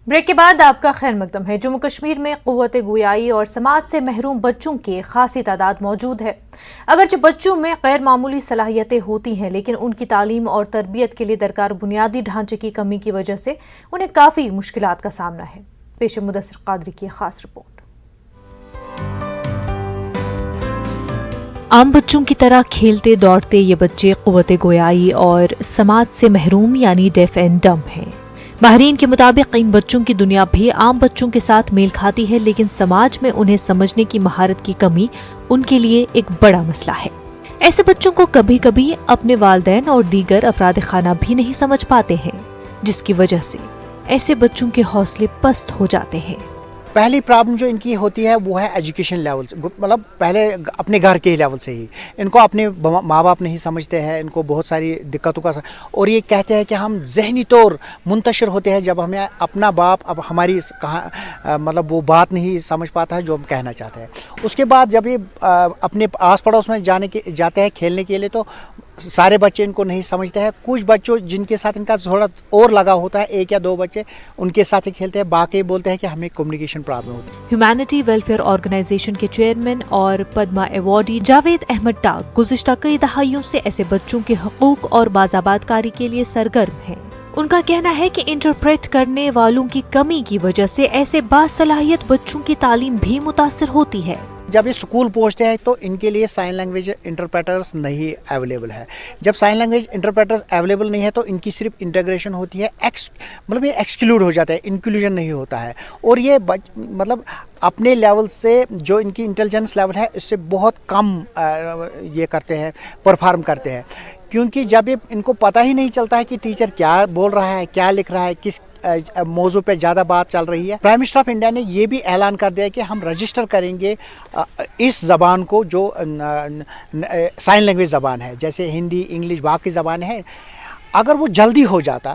Break کے بعد آپ کا خیر مقدم ہے۔ جموں کشمیر میں قوت گویائی اور سماج سے محروم بچوں کی خاصی تعداد موجود ہے۔ اگرچہ بچوں میں غیر معمولی صلاحیتیں ہوتی ہیں، لیکن ان کی تعلیم اور تربیت کے لیے درکار بنیادی ڈھانچے کی کمی کی وجہ سے انہیں کافی مشکلات کا سامنا ہے۔ پیش مدثر قادری کی خاص رپورٹ۔ عام بچوں کی طرح کھیلتے دوڑتے یہ بچے قوت گویائی اور سماج سے محروم یعنی ڈیف اینڈ ڈمب ہیں۔ ماہرین کے مطابق ان بچوں کی دنیا بھی عام بچوں کے ساتھ میل کھاتی ہے، لیکن سماج میں انہیں سمجھنے کی مہارت کی کمی ان کے لیے ایک بڑا مسئلہ ہے۔ ایسے بچوں کو کبھی کبھی اپنے والدین اور دیگر افراد خانہ بھی نہیں سمجھ پاتے ہیں، جس کی وجہ سے ایسے بچوں کے حوصلے پست ہو جاتے ہیں۔ پہلی پرابلم جو ان کی ہوتی ہے وہ ہے ایجوکیشن لیول سے، مطلب پہلے اپنے گھر کے لیول سے ہی ان کو اپنے ماں باپ نہیں سمجھتے ہیں، ان کو بہت ساری دقتوں کا اور یہ کہتے ہیں کہ ہم ذہنی طور منتشر ہوتے ہیں جب ہمیں اپنا باپ اب ہماری مطلب وہ بات نہیں سمجھ پاتا ہے جو ہم کہنا چاہتے ہیں۔ اس کے بعد جب یہ اپنے آس پڑوس میں جاتے ہیں کھیلنے کے لیے تو سارے بچے ان کو نہیں سمجھتے ہیں۔ کچھ بچوں جن کے ساتھ ان کا تھوڑا اور لگا ہوتا ہے، ایک یا دو بچے ان کے ساتھ ہی کھیلتے ہیں، باقی بولتے ہیں کہ ہمیں کمیونیکیشن پرابلم ہوتی ہے۔ ہیومینٹی ویلفیئر آرگنائزیشن کے چیئرمین اور پدما ایوارڈی جاوید احمد ڈاک گزشتہ کئی دہائیوں سے ایسے بچوں کے حقوق اور بازآباد کاری کے لیے سرگرم ہیں۔ ان کا کہنا ہے کہ انٹرپریٹ کرنے والوں کی کمی کی وجہ سے ایسے باصلاحیت بچوں کی تعلیم بھی متاثر ہوتی ہے۔ جب یہ اسکول پہنچتے ہیں تو ان کے لیے سائن لینگویج انٹرپریٹرز نہیں اویلیبل ہے۔ جب سائن لینگویج انٹرپریٹرز اویلیبل نہیں ہے تو ان کی صرف انٹیگریشن ہوتی ہے، مطلب یہ ایکسکلوڈ ہو جاتا ہے، انکلوژن نہیں ہوتا ہے، اور یہ مطلب اپنے لیول سے جو ان کی انٹیلیجنس لیول ہے اس سے بہت کم یہ کرتے ہیں، پرفارم کرتے ہیں، کیونکہ جب یہ ان کو پتہ ہی نہیں چلتا ہے کہ ٹیچر کیا بول رہا ہے، کیا لکھ رہا ہے، کس موضوع پہ زیادہ بات چل رہی ہے۔ پرائم منسٹر آف انڈیا نے یہ بھی اعلان کر دیا کہ ہم رجسٹر کریں گے اس زبان کو جو سائن لینگویج زبان ہے، جیسے ہندی، انگلش، باقی زبانیں ہیں، اگر وہ جلدی ہو جاتا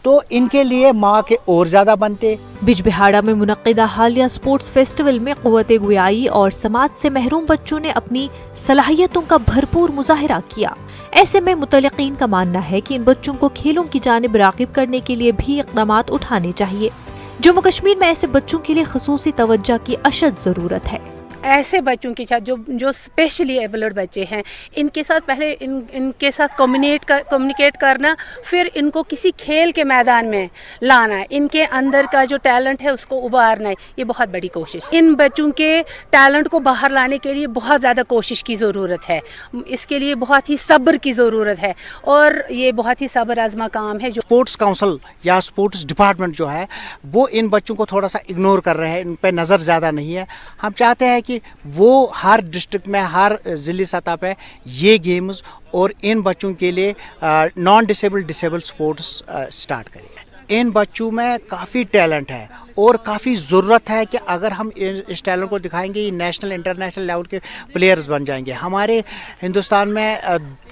تو ان کے لیے ماں کے اور زیادہ بنتے۔ بج بہاڑا میں منعقدہ حالیہ سپورٹس فیسٹیول میں قوت گویائی اور سماج سے محروم بچوں نے اپنی صلاحیتوں کا بھرپور مظاہرہ کیا۔ ایسے میں متعلقین کا ماننا ہے کہ ان بچوں کو کھیلوں کی جانب راغب کرنے کے لیے بھی اقدامات اٹھانے چاہیے۔ جموں کشمیر میں ایسے بچوں کے لیے خصوصی توجہ کی اشد ضرورت ہے۔ ایسے بچوں کے ساتھ جو اسپیشلی ایبلڈ بچے ہیں، ان کے ساتھ پہلے ان کے ساتھ کمیونیکیٹ کرنا، پھر ان کو کسی کھیل کے میدان میں لانا ہے، ان کے اندر کا جو ٹیلنٹ ہے اس کو ابھارنا ہے، یہ بہت بڑی کوشش۔ ان بچوں کے ٹیلنٹ کو باہر لانے کے لیے بہت زیادہ کوشش کی ضرورت ہے، اس کے لیے بہت ہی صبر کی ضرورت ہے، اور یہ بہت ہی صبر آزما کام ہے۔ جو اسپورٹس کونسل یا اسپورٹس ڈپارٹمنٹ جو ہے وہ ان بچوں کو تھوڑا سا اگنور کر رہے ہیں، ان پہ نظر زیادہ نہیں ہے۔ ہم چاہتے ہیں کہ وہ ہر ڈسٹرکٹ میں، ہر ضلعی سطح پہ یہ گیمز اور ان بچوں کے لیے نان ڈسیبل سپورٹس سٹارٹ کریں۔ ان بچوں میں کافی ٹیلنٹ ہے اور کافی ضرورت ہے کہ اگر ہم اس ٹیلنٹ کو دکھائیں گے یہ نیشنل انٹرنیشنل لیول کے پلیئرز بن جائیں گے۔ ہمارے ہندوستان میں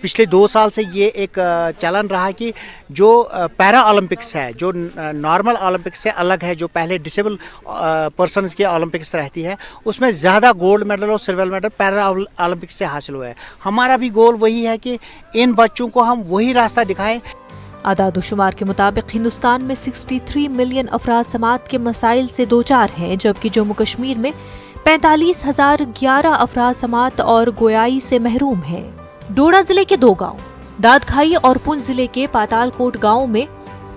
پچھلے 2 سال سے یہ ایک چلن رہا کہ جو پیرا اولمپکس ہے، جو نارمل اولمپکس سے الگ ہے، جو پہلے ڈسیبل پرسنز کے اولمپکس رہتی ہے، اس میں زیادہ گولڈ میڈل اور سلور میڈل پیرا اولمپکس سے حاصل ہوا ہے۔ ہمارا بھی گول وہی ہے کہ ان بچوں کو ہم وہی راستہ دکھائیں۔ اعداد و شمار کے مطابق ہندوستان میں 63 ملین افراد سماعت کے مسائل سے دوچار ہیں، جبکہ جموں کشمیر میں 45,011 افراد سماعت اور گویائی سے محروم ہیں۔ ڈوڈا ضلع کے 2 گاؤں، داد کھائی اور پنچ ضلع کے پاتال کوٹ گاؤں میں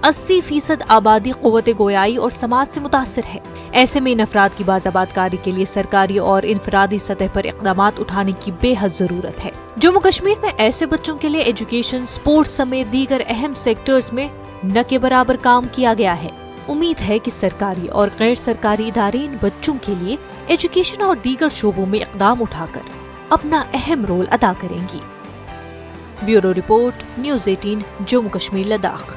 80% آبادی قوت گویائی اور سماعت سے متاثر ہے۔ ایسے میں ان افراد کی بازآباد کاری کے لیے سرکاری اور انفرادی سطح پر اقدامات اٹھانے کی بے حد ضرورت ہے۔ جموں کشمیر میں ایسے بچوں کے لیے ایجوکیشن، سپورٹس سمیت دیگر اہم سیکٹرز میں نہ کے برابر کام کیا گیا ہے۔ امید ہے کہ سرکاری اور غیر سرکاری ادارے ان بچوں کے لیے ایجوکیشن اور دیگر شعبوں میں اقدام اٹھا کر اپنا اہم رول ادا کریں گی۔ Bureau report, news 18، Jammu Kashmir, Ladakh.